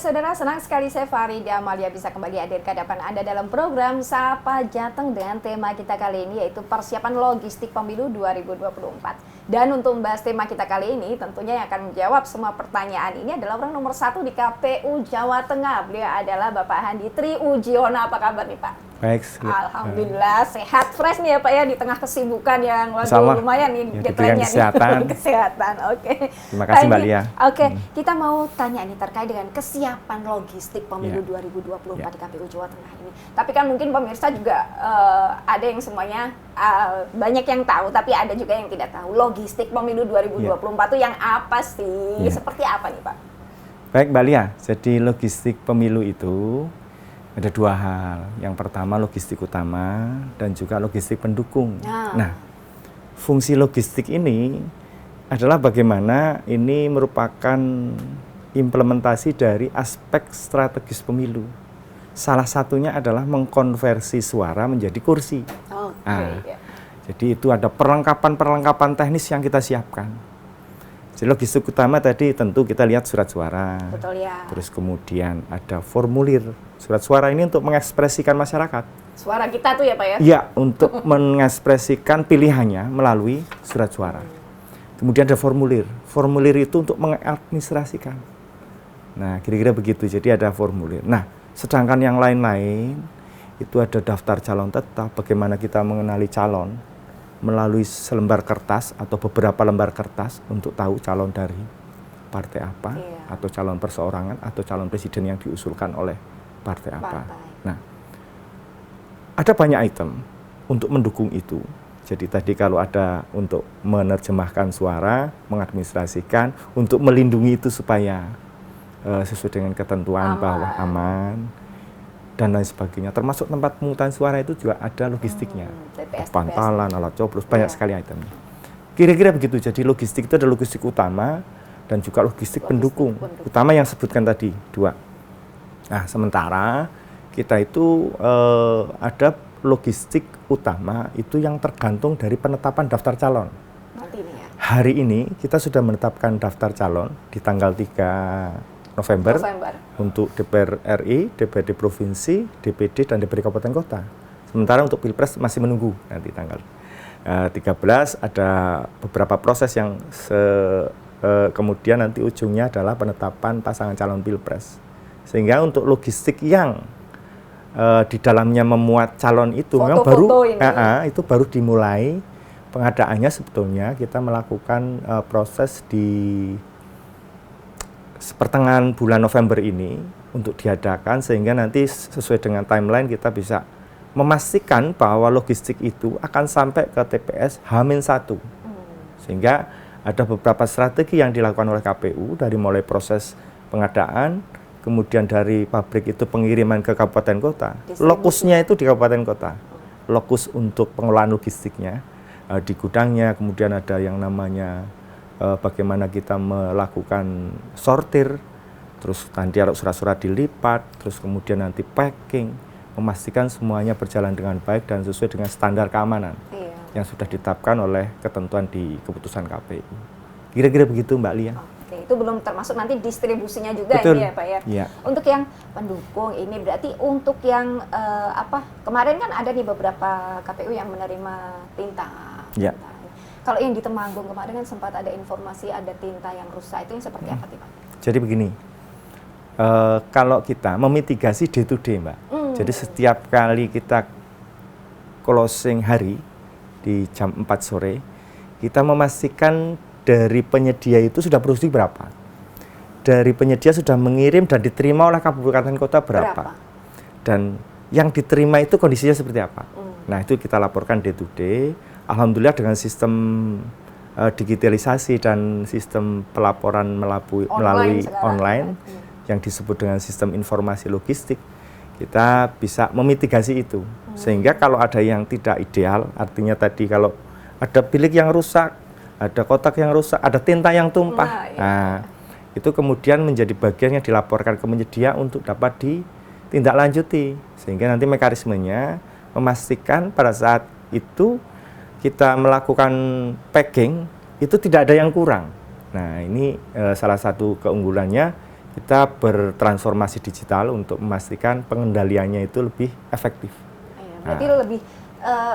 saudara, senang sekali saya Farida Amalia bisa kembali hadir ke hadapan Anda dalam program Sapa Jateng dengan tema kita kali ini yaitu persiapan logistik pemilu 2024. Dan untuk membahas tema kita kali ini, tentunya yang akan menjawab semua pertanyaan ini adalah orang nomor 1 di KPU Jawa Tengah. Beliau adalah Bapak Handi Triujiyono. Apa kabar nih Pak? Baik. Alhamdulillah, sehat, fresh nih ya Pak ya, di tengah kesibukan yang lumayan nih deadline-nya. Kesehatan. Kesehatan, oke. Terima kasih Mbak Lia. Oke, kita mau tanya nih terkait dengan kesiapan logistik pemilu 2024 di KPU Jawa Tengah ini. Tapi kan mungkin pemirsa juga ada yang semuanya banyak yang tahu, tapi ada juga yang tidak tahu. Logistik pemilu 2024 itu yang apa sih? Seperti apa nih Pak? Baik Mbak Lia, jadi logistik pemilu itu ada dua hal. Yang pertama logistik utama dan juga logistik pendukung. Nah, fungsi logistik ini adalah bagaimana ini merupakan implementasi dari aspek strategis pemilu. Salah satunya adalah mengkonversi suara menjadi kursi. Jadi itu ada perlengkapan teknis yang kita siapkan. Jadi logistik utama tadi tentu kita lihat surat suara. Betul ya. Terus kemudian ada formulir. Surat suara ini untuk mengekspresikan masyarakat. Suara kita tuh ya Pak ya? Iya, untuk mengekspresikan pilihannya melalui surat suara. Kemudian ada formulir. Formulir itu untuk mengadministrasikan. Nah, kira-kira begitu. Jadi ada formulir. Nah, sedangkan yang lain-lain itu ada daftar calon tetap. Bagaimana kita mengenali calon melalui selembar kertas atau beberapa lembar kertas untuk tahu calon dari partai apa, atau calon perseorangan, atau calon presiden yang diusulkan oleh partai apa. Nah, ada banyak item untuk mendukung itu. Jadi tadi kalau ada untuk menerjemahkan suara, mengadministrasikan, untuk melindungi itu supaya sesuai dengan ketentuan bahwa aman, dan lain sebagainya. Termasuk tempat pemungutan suara itu juga ada logistiknya. Pantalan, alat coblos, banyak sekali itemnya. Kira-kira begitu. Jadi logistik itu ada logistik utama dan juga logistik pendukung. Utama yang sebutkan tadi, 2. Nah, sementara kita itu ada logistik utama itu yang tergantung dari penetapan daftar calon. Hari ini kita sudah menetapkan daftar calon di tanggal 3 November. Untuk DPR RI, DPRD Provinsi, DPD, dan DPD Kabupaten Kota. Sementara untuk Pilpres masih menunggu nanti tanggal 13 ada beberapa proses yang kemudian nanti ujungnya adalah penetapan pasangan calon Pilpres. Sehingga untuk logistik yang di dalamnya memuat calon itu memang itu baru dimulai pengadaannya. Sebetulnya kita melakukan proses di pertengahan bulan November ini untuk diadakan, sehingga nanti sesuai dengan timeline kita bisa memastikan bahwa logistik itu akan sampai ke TPS H-1. Sehingga ada beberapa strategi yang dilakukan oleh KPU dari mulai proses pengadaan, kemudian dari pabrik itu pengiriman ke kabupaten kota. Lokusnya itu di kabupaten kota. Lokus untuk pengelolaan logistiknya di gudangnya, kemudian ada yang namanya bagaimana kita melakukan sortir, terus nanti ada surat-surat dilipat, terus kemudian nanti packing, memastikan semuanya berjalan dengan baik dan sesuai dengan standar keamanan yang sudah ditetapkan oleh ketentuan di keputusan KPU. Kira-kira begitu Mbak Lia. Oke, itu belum termasuk nanti distribusinya juga. Betul. Ini ya Pak ya. Ya. Untuk yang pendukung ini berarti untuk yang kemarin kan ada nih beberapa KPU yang menerima tinta. Ya. Kalau yang di Temanggung kemarin kan sempat ada informasi ada tinta yang rusak, itu yang seperti apa Pak? Jadi begini, kalau kita memitigasi day to day Mbak, jadi setiap kali kita closing hari di jam 4 sore, kita memastikan dari penyedia itu sudah produksi berapa. Dari penyedia sudah mengirim dan diterima oleh kabupaten kota berapa. Dan yang diterima itu kondisinya seperti apa. Nah itu kita laporkan day to day. Alhamdulillah dengan sistem digitalisasi dan sistem pelaporan melalui online yang disebut dengan sistem informasi logistik, kita bisa memitigasi itu. Sehingga kalau ada yang tidak ideal, artinya tadi kalau ada bilik yang rusak, ada kotak yang rusak, ada tinta yang tumpah, nah itu kemudian menjadi bagian yang dilaporkan ke penyedia untuk dapat ditindaklanjuti. Sehingga nanti mekanismenya memastikan pada saat itu kita melakukan packing itu tidak ada yang kurang. Nah ini salah satu keunggulannya kita bertransformasi digital untuk memastikan pengendaliannya itu lebih efektif. Berarti lebih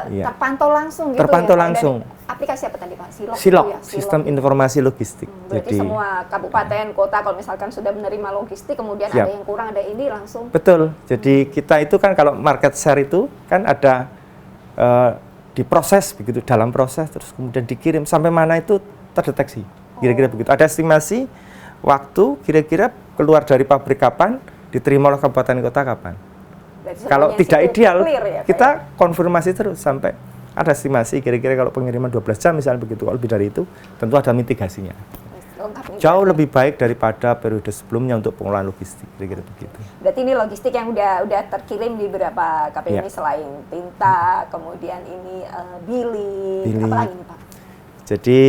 terpantau langsung gitu. Terpantau ya? langsung. Dari aplikasi apa tadi Pak? Silog, ya? Sistem Informasi Logistik. Berarti Jadi semua kabupaten, kota kalau misalkan sudah menerima logistik, kemudian siap. ada yang kurang, ada ini langsung. Betul. Jadi kita itu kan kalau market share itu kan ada diproses begitu, dalam proses, terus kemudian dikirim sampai mana itu terdeteksi. Kira-kira begitu. Ada estimasi waktu kira-kira keluar dari pabrik kapan, diterima oleh kabupaten kota kapan. Kalau tidak ideal, ya, kita konfirmasi terus sampai ada estimasi kira-kira kalau pengiriman 12 jam misalnya begitu. Kalau lebih dari itu, tentu ada mitigasinya. Jauh lebih baik daripada periode sebelumnya untuk pengelolaan logistik, kira-kira begitu. Berarti ini logistik yang udah terkirim di beberapa KPMI selain tinta, kemudian ini billing, apa lagi nih Pak? Jadi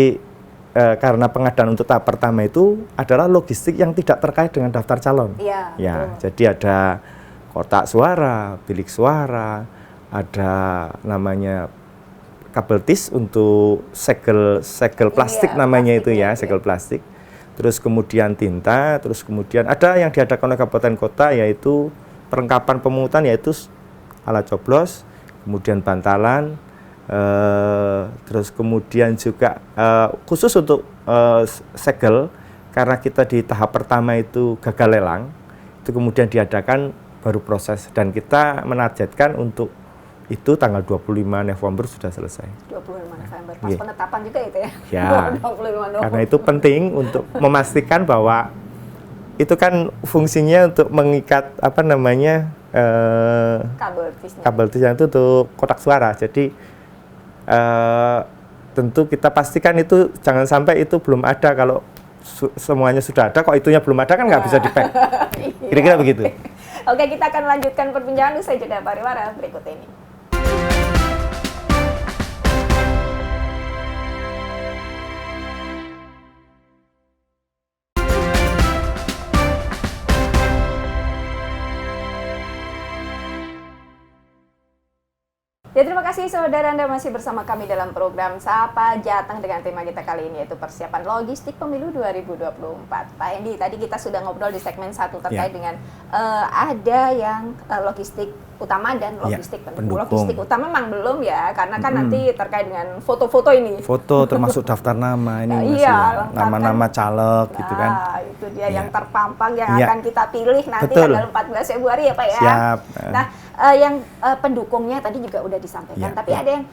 karena pengadaan untuk tahap pertama itu adalah logistik yang tidak terkait dengan daftar calon. Iya. Ya, jadi ada kotak suara, bilik suara, ada namanya kabel tis untuk segel plastik namanya itu ya, segel plastik. Terus kemudian tinta, terus kemudian ada yang diadakan oleh kabupaten kota yaitu perlengkapan pemungutan yaitu alat coblos, kemudian bantalan, terus kemudian juga khusus untuk segel karena kita di tahap pertama itu gagal lelang, itu kemudian diadakan baru proses dan kita menargetkan untuk itu tanggal 25 November sudah selesai. 25 November, pas penetapan juga itu ya? Ya, 25 November. karena itu penting untuk memastikan bahwa itu kan fungsinya untuk mengikat apa namanya kabel tisnya itu untuk kotak suara. Jadi tentu kita pastikan itu jangan sampai itu belum ada. Kalau semuanya sudah ada, kok itunya belum ada kan nggak bisa di-pack. Kira-kira begitu. Oke, kita akan lanjutkan perbincangan usai jeda pariwara berikut ini. Ya, terima kasih saudara, Anda masih bersama kami dalam program Sapa Jateng dengan tema kita kali ini yaitu persiapan logistik pemilu 2024. Pak Hendy, tadi kita sudah ngobrol di segmen 1 terkait dengan ada yang logistik utama dan logistik pendukung. Logistik utama memang belum ya, karena kan nanti terkait dengan foto-foto ini. Foto termasuk daftar nama ini nama-nama caleg gitu kan. Itu dia yang terpampang yang akan kita pilih nanti tanggal 14 Februari ya Pak ya. Siap. Nah, yang pendukungnya tadi juga udah disampaikan, tapi ada yang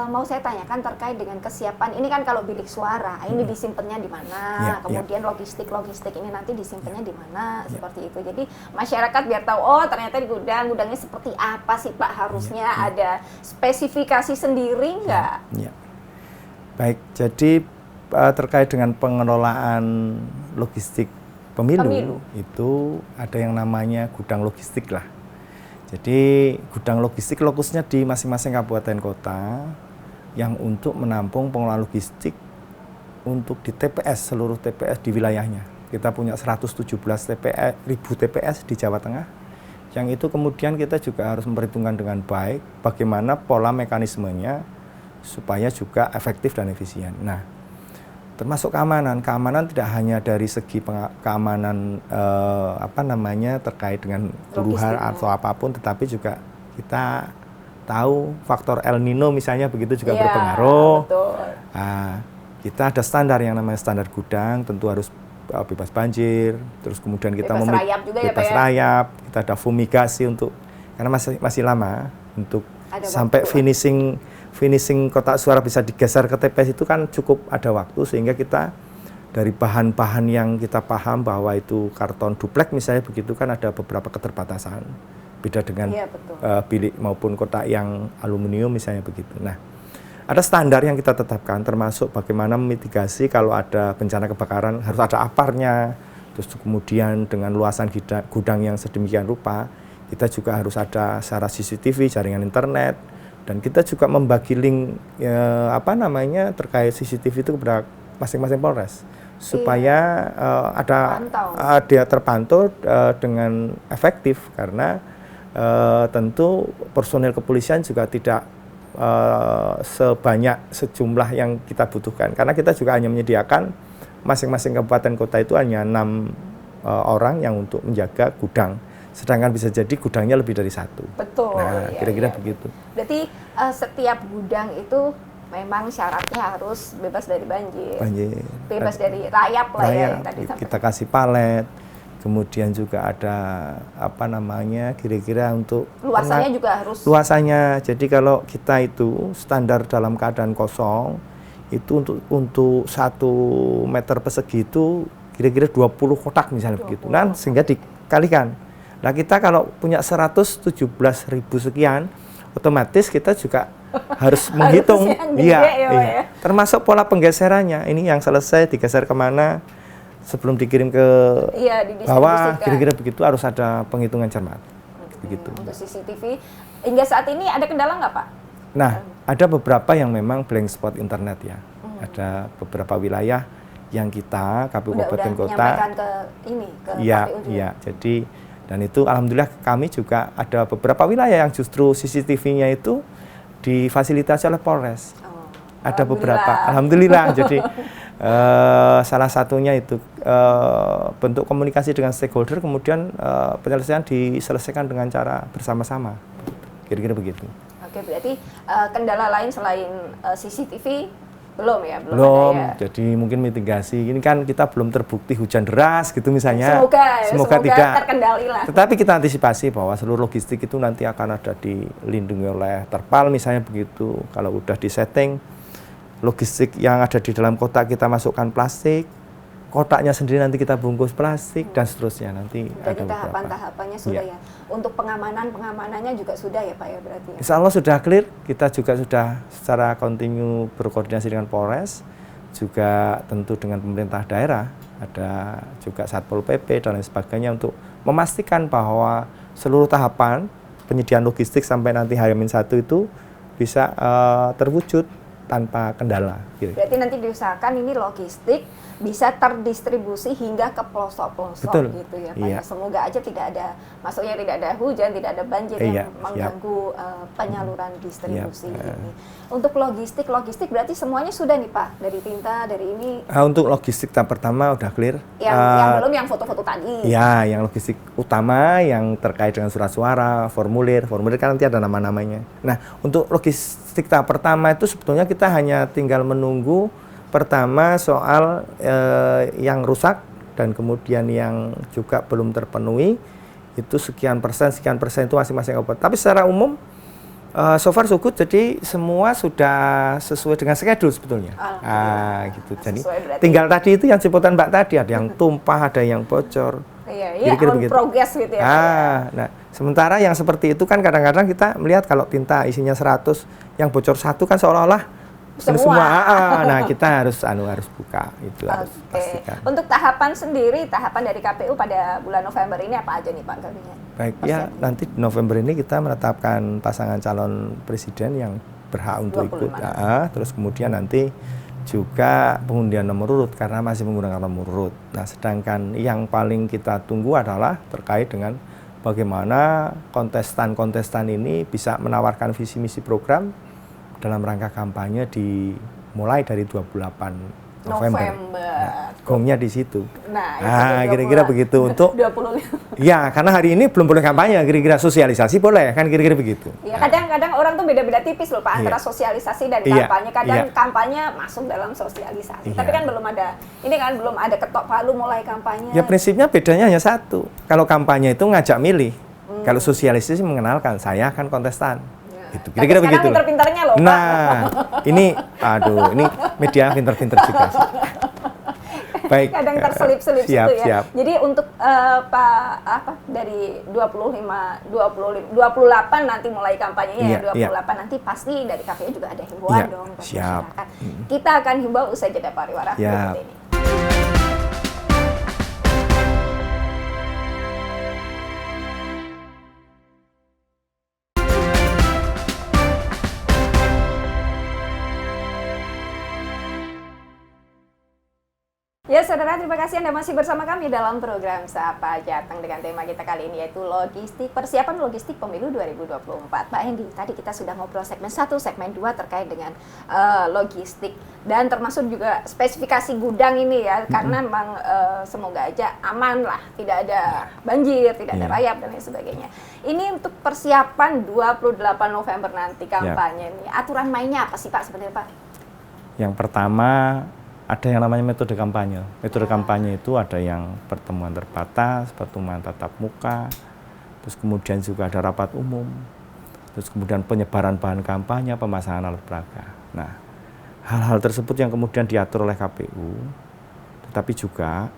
mau saya tanyakan terkait dengan kesiapan. Ini kan kalau bilik suara, ini disimpannya di mana, kemudian logistik ini nanti disimpannya di mana, seperti itu. Jadi masyarakat biar tahu, oh ternyata di gudangnya seperti apa sih Pak, harusnya ada spesifikasi sendiri nggak? Baik, jadi terkait dengan pengelolaan logistik pemilu itu ada yang namanya gudang logistik lah. Jadi gudang logistik lokusnya di masing-masing kabupaten kota yang untuk menampung pengelolaan logistik untuk di TPS, seluruh TPS di wilayahnya. Kita punya 117 ribu TPS di Jawa Tengah, yang itu kemudian kita juga harus memperhitungkan dengan baik bagaimana pola mekanismenya supaya juga efektif dan efisien. Nah, termasuk keamanan tidak hanya dari segi keamanan terkait dengan huru-hara atau apapun, tetapi juga kita tahu faktor El Nino misalnya begitu juga berpengaruh. Betul. Nah, kita ada standar yang namanya standar gudang, tentu harus bebas banjir, terus kemudian kita bebas rayap, kita ada fumigasi untuk karena masih lama untuk sampai finishing kotak suara bisa digeser ke TPS itu kan cukup ada waktu, sehingga kita dari bahan-bahan yang kita paham bahwa itu karton duplek misalnya begitu kan ada beberapa keterbatasan beda dengan bilik maupun kotak yang aluminium misalnya begitu. Nah, ada standar yang kita tetapkan termasuk bagaimana memitigasi kalau ada bencana kebakaran harus ada aparnya, terus kemudian dengan luasan gudang yang sedemikian rupa kita juga harus ada secara CCTV, jaringan internet. Dan kita juga membagi link terkait CCTV itu kepada masing-masing Polres supaya dia terpantau dengan efektif, karena tentu personil kepolisian juga tidak sebanyak sejumlah yang kita butuhkan, karena kita juga hanya menyediakan masing-masing kabupaten kota itu hanya 6 orang yang untuk menjaga gudang. Sedangkan bisa jadi gudangnya lebih dari satu. Betul. Nah, kira-kira begitu. Berarti setiap gudang itu memang syaratnya harus bebas dari banjir. Bebas dari rayap lah ya yang tadi kita kasih palet. Kemudian juga ada kira-kira untuk luasannya juga harus. Luasannya, jadi kalau kita itu standar dalam keadaan kosong itu untuk 1 meter persegi itu kira-kira 20 kotak misalnya 20. Begitu. Nah, sehingga dikalikan. Nah, kita kalau punya 117.000 sekian, otomatis kita juga harus menghitung. Iya. Termasuk pola penggeserannya. Ini yang selesai digeser kemana? Sebelum dikirim ke bawah, kira-kira begitu harus ada penghitungan cermat. Begitu. Untuk CCTV, hingga saat ini ada kendala nggak Pak? Nah, ada beberapa yang memang blank spot internet ya. Ada beberapa wilayah yang kita KPU Kabupaten Kota menyampaikan ke KPU juga. Iya, jadi dan itu alhamdulillah kami juga ada beberapa wilayah yang justru CCTV-nya itu difasilitasi oleh Polres. Ada beberapa, alhamdulillah. Jadi salah satunya itu bentuk komunikasi dengan stakeholder, kemudian penyelesaian diselesaikan dengan cara bersama-sama. Kira-kira begitu. Oke, berarti kendala lain selain CCTV belum ya? Belum. Ada ya? Jadi mungkin mitigasi. Ini kan kita belum terbukti hujan deras gitu misalnya. Semoga tidak terkendali lah. Tetapi kita antisipasi bahwa seluruh logistik itu nanti akan ada dilindungi oleh terpal misalnya begitu. Kalau udah disetting, logistik yang ada di dalam kotak kita masukkan plastik, kotaknya sendiri nanti kita bungkus plastik dan seterusnya nanti. Jadi tahapan-tahapannya sudah ya. Untuk pengamanannya juga sudah ya Pak ya berarti ya? Insya Allah sudah clear, kita juga sudah secara kontinu berkoordinasi dengan Polres, juga tentu dengan pemerintah daerah, ada juga Satpol PP dan lain sebagainya untuk memastikan bahwa seluruh tahapan penyediaan logistik sampai nanti H-1 itu bisa terwujud tanpa kendala. Gitu. Berarti nanti diusahakan ini logistik bisa terdistribusi hingga ke pelosok-pelosok gitu ya Pak. Iya. Semoga aja tidak ada, maksudnya tidak ada hujan, tidak ada banjir yang mengganggu penyaluran distribusi ini. Untuk logistik berarti semuanya sudah nih Pak, dari tinta, dari ini. Untuk logistik tahap pertama udah clear. Yang belum yang foto-foto tadi. Ya, yang logistik utama yang terkait dengan surat suara, formulir kan nanti ada nama-namanya. Nah, untuk logistik tahap pertama itu sebetulnya kita hanya tinggal menunggu pertama soal yang rusak dan kemudian yang juga belum terpenuhi itu sekian persen itu masing-masing kabupaten. Tapi secara umum so far so good, jadi semua sudah sesuai dengan schedule sebetulnya. Gitu. Jadi tinggal tadi itu yang cipotan Mbak tadi, ada yang tumpah, ada yang bocor. Iya, on progress gitu ya. Nah, sementara yang seperti itu kan kadang-kadang kita melihat kalau tinta isinya 100, yang bocor 1 kan seolah-olah semua. Nah, kita harus buka itu harus pastikan. Untuk tahapan sendiri, tahapan dari KPU pada bulan November ini apa aja nih Pak? Baik ya, nanti November ini kita menetapkan pasangan calon presiden yang berhak untuk ikut. Terus kemudian nanti juga pengundian nomor urut karena masih menggunakan nomor urut. Nah, sedangkan yang paling kita tunggu adalah terkait dengan bagaimana kontestan-kontestan ini bisa menawarkan visi misi program dalam rangka kampanye dimulai dari 28 November. Nah, gongnya di situ. Nah, kira-kira begitu untuk 25. Ya, karena hari ini belum boleh kampanye, kira-kira sosialisasi boleh kan kira-kira begitu. Ya, kadang-kadang orang tuh beda-beda tipis loh Pak antara sosialisasi dan kampanye. Kadang kampanye masuk dalam sosialisasi. Tapi kan belum ada ketok palu mulai kampanye. Ya, prinsipnya bedanya hanya satu. Kalau kampanye itu ngajak milih. Kalau sosialisasi mengenalkan saya kan kontestan. Gitu. Kira-kira begitu. Pintar-pintarnya loh Pak. Nah, ini media pintar-pintar juga sih. Baik. Kadang terselip-selip situ ya. Siap. Jadi untuk dari 28 nanti mulai kampanyenya ya 28 nanti pasti dari KPU juga ada himbauan dong buat masyarakat. Kita akan himbau usai jeda pariwara berikut ini. Ya, saudara, terima kasih Anda masih bersama kami dalam program Sapa Jateng dengan tema kita kali ini yaitu logistik, persiapan logistik pemilu 2024. Pak Hendy, tadi kita sudah ngobrol segmen 1, segmen 2 terkait dengan logistik dan termasuk juga spesifikasi gudang ini ya, karena memang semoga aja aman lah, tidak ada banjir, tidak ada rayap dan lain sebagainya. Ini untuk persiapan 28 November nanti kampanye ini. Aturan mainnya apa sih Pak sebenarnya Pak? Yang pertama, ada yang namanya metode kampanye. Metode kampanye itu ada yang pertemuan terbatas, pertemuan tatap muka, terus kemudian juga ada rapat umum, terus kemudian penyebaran bahan kampanye, pemasangan alat peraga. Nah, hal-hal tersebut yang kemudian diatur oleh KPU, tetapi juga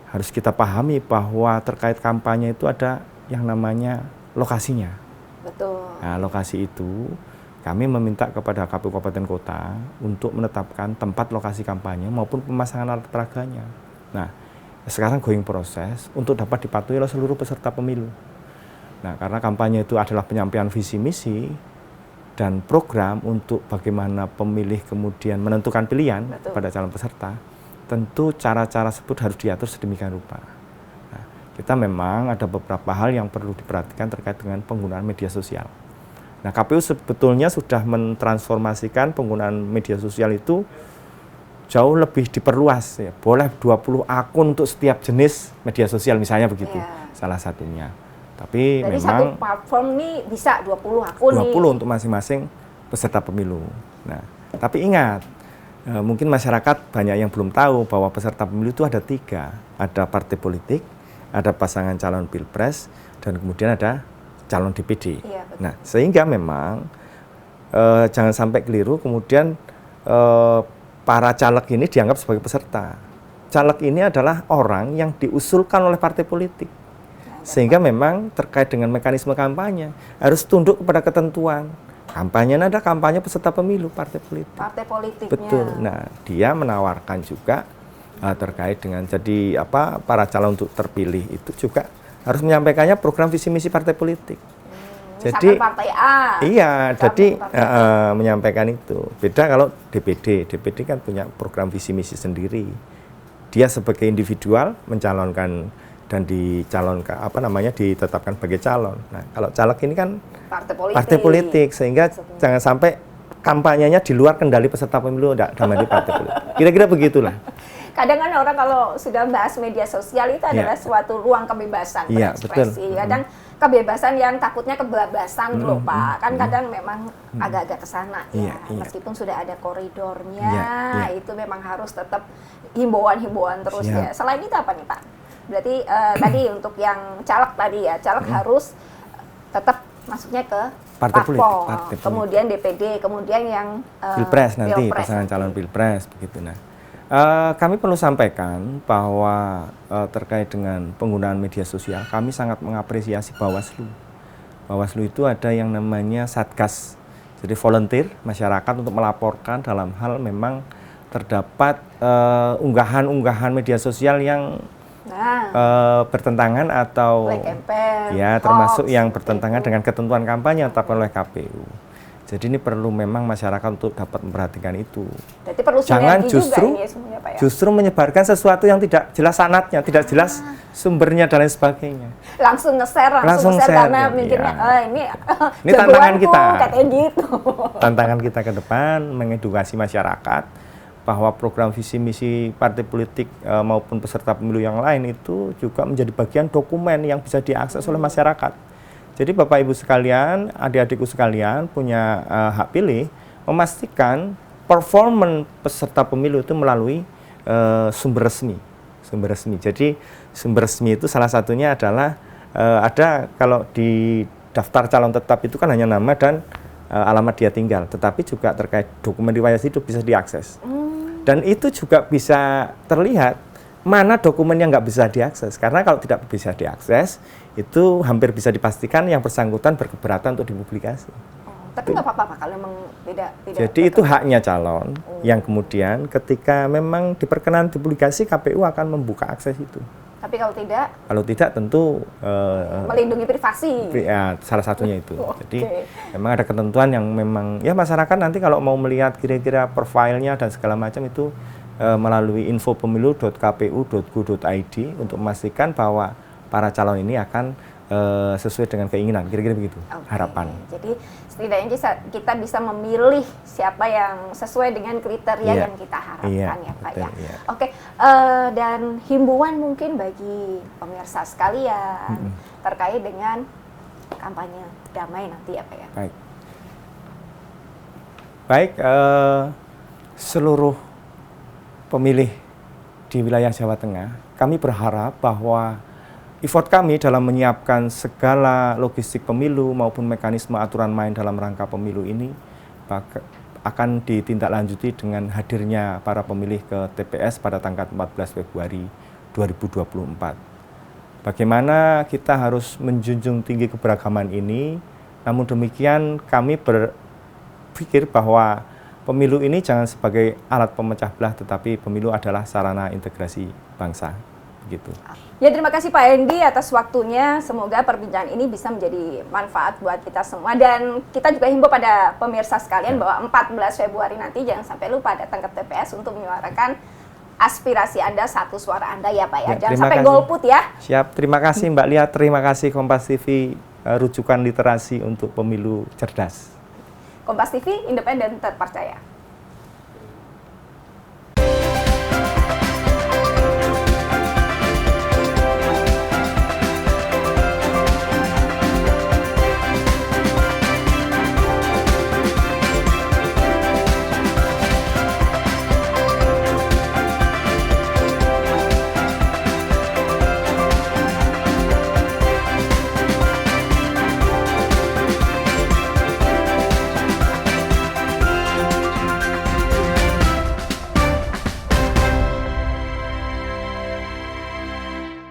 harus kita pahami bahwa terkait kampanye itu ada yang namanya lokasinya. Betul. Nah, lokasi itu kami meminta kepada KPU Kabupaten Kota untuk menetapkan tempat lokasi kampanye maupun pemasangan alat peraganya. Nah, sekarang going proses untuk dapat dipatuhi oleh seluruh peserta pemilu. Nah, karena kampanye itu adalah penyampaian visi misi dan program untuk bagaimana pemilih kemudian menentukan pilihan pada calon peserta, tentu cara-cara tersebut harus diatur sedemikian rupa. Nah, kita memang ada beberapa hal yang perlu diperhatikan terkait dengan penggunaan media sosial. Nah, KPU sebetulnya sudah mentransformasikan penggunaan media sosial itu jauh lebih diperluas ya. Boleh 20 akun untuk setiap jenis media sosial misalnya begitu. Salah satunya. Tapi jadi memang satu platform nih bisa 20 akun 20 nih. untuk masing-masing peserta pemilu. Nah, tapi ingat, mungkin masyarakat banyak yang belum tahu bahwa peserta pemilu itu ada 3. Ada partai politik, ada pasangan calon pilpres, dan kemudian ada calon DPD. Iya, nah, sehingga memang jangan sampai keliru kemudian para caleg ini dianggap sebagai peserta. Caleg ini adalah orang yang diusulkan oleh partai politik. Sehingga memang terkait dengan mekanisme kampanye harus tunduk kepada ketentuan. Kampanye ada kampanye peserta pemilu partai politik. Partai politiknya. Betul. Nah, dia menawarkan juga terkait dengan jadi para calon untuk terpilih itu juga harus menyampaikannya program visi misi partai politik. Jadi partai A. Iya, jadi menyampaikan itu. Beda kalau DPD. DPD kan punya program visi misi sendiri. Dia sebagai individual mencalonkan dan dicalonkan ditetapkan sebagai calon. Nah, kalau caleg ini kan partai politik sehingga jangan sampai kampanyenya di luar kendali peserta pemilu dari partai politik. Kira-kira begitulah. Kadang kan orang kalau sudah bahas media sosial itu adalah suatu ruang kebebasan berekspresi. Kadang kebebasan yang takutnya kebebasan loh Pak. Kan kadang memang agak-agak ke sana ya. Meskipun sudah ada koridornya, itu memang harus tetap himbauan-himbauan terus ya. Selain itu apa nih Pak? Berarti tadi untuk yang caleg tadi ya, caleg harus tetap masuknya ke partai platform, politik. Kemudian DPD, kemudian yang pilpres nanti pasangan calon pilpres begitu. Nah, kami perlu sampaikan bahwa terkait dengan penggunaan media sosial, kami sangat mengapresiasi Bawaslu. Bawaslu itu ada yang namanya Satgas, jadi volunteer masyarakat untuk melaporkan dalam hal memang terdapat unggahan-unggahan media sosial yang bertentangan atau ya termasuk yang bertentangan dengan ketentuan kampanye yang ditetapkan oleh KPU. Jadi ini perlu memang masyarakat untuk dapat memperhatikan itu. Berarti perlu jangan justru juga ini semuanya, Pak, ya? Justru menyebarkan sesuatu yang tidak jelas sanadnya, tidak jelas sumbernya dan lain sebagainya. Langsung nge-share karena mikirnya ini tantangan kita. Katanya gitu. Tantangan kita ke depan mengedukasi masyarakat bahwa program visi misi partai politik maupun peserta pemilu yang lain itu juga menjadi bagian dokumen yang bisa diakses oleh masyarakat. Jadi Bapak Ibu sekalian, adik-adikku sekalian punya hak pilih memastikan performa peserta pemilu itu melalui sumber resmi. Jadi sumber resmi itu salah satunya adalah ada kalau di daftar calon tetap itu kan hanya nama dan alamat dia tinggal, tetapi juga terkait dokumen riwayat hidup bisa diakses. Dan itu juga bisa terlihat mana dokumen yang nggak bisa diakses. Karena kalau tidak bisa diakses, itu hampir bisa dipastikan yang bersangkutan berkeberatan untuk dipublikasi. Tapi nggak apa-apa kalau memang tidak. Jadi itu haknya calon yang kemudian ketika memang diperkenan dipublikasi, KPU akan membuka akses itu. Tapi kalau tidak? Kalau tidak tentu melindungi privasi. Ya, salah satunya itu. Jadi memang ada ketentuan yang memang ya masyarakat nanti kalau mau melihat kira-kira profilnya dan segala macam itu melalui infopemilu.kpu.go.id untuk memastikan bahwa para calon ini akan sesuai dengan keinginan, kira-kira begitu harapan. Jadi setidaknya kita bisa memilih siapa yang sesuai dengan kriteria yang kita harapkan ya Pak ya. Oke, dan himbauan mungkin bagi pemirsa sekalian terkait dengan kampanye damai nanti ya Pak ya. Baik, seluruh pemilih di wilayah Jawa Tengah, kami berharap bahwa effort kami dalam menyiapkan segala logistik pemilu maupun mekanisme aturan main dalam rangka pemilu ini akan ditindaklanjuti dengan hadirnya para pemilih ke TPS pada tanggal 14 Februari 2024. Bagaimana kita harus menjunjung tinggi keberagaman ini, namun demikian kami berpikir bahwa pemilu ini jangan sebagai alat pemecah belah, tetapi pemilu adalah sarana integrasi bangsa. Begitu. Ya, terima kasih Pak Hendy atas waktunya. Semoga perbincangan ini bisa menjadi manfaat buat kita semua. Dan kita juga himbau pada pemirsa sekalian bahwa 14 Februari nanti jangan sampai lupa datang ke TPS untuk menyuarakan aspirasi Anda, satu suara Anda ya Pak ya. Jangan sampai golput ya. Siap, terima kasih Mbak Lia, terima kasih Kompas TV, rujukan literasi untuk pemilu cerdas. Kompas TV, independen terpercaya.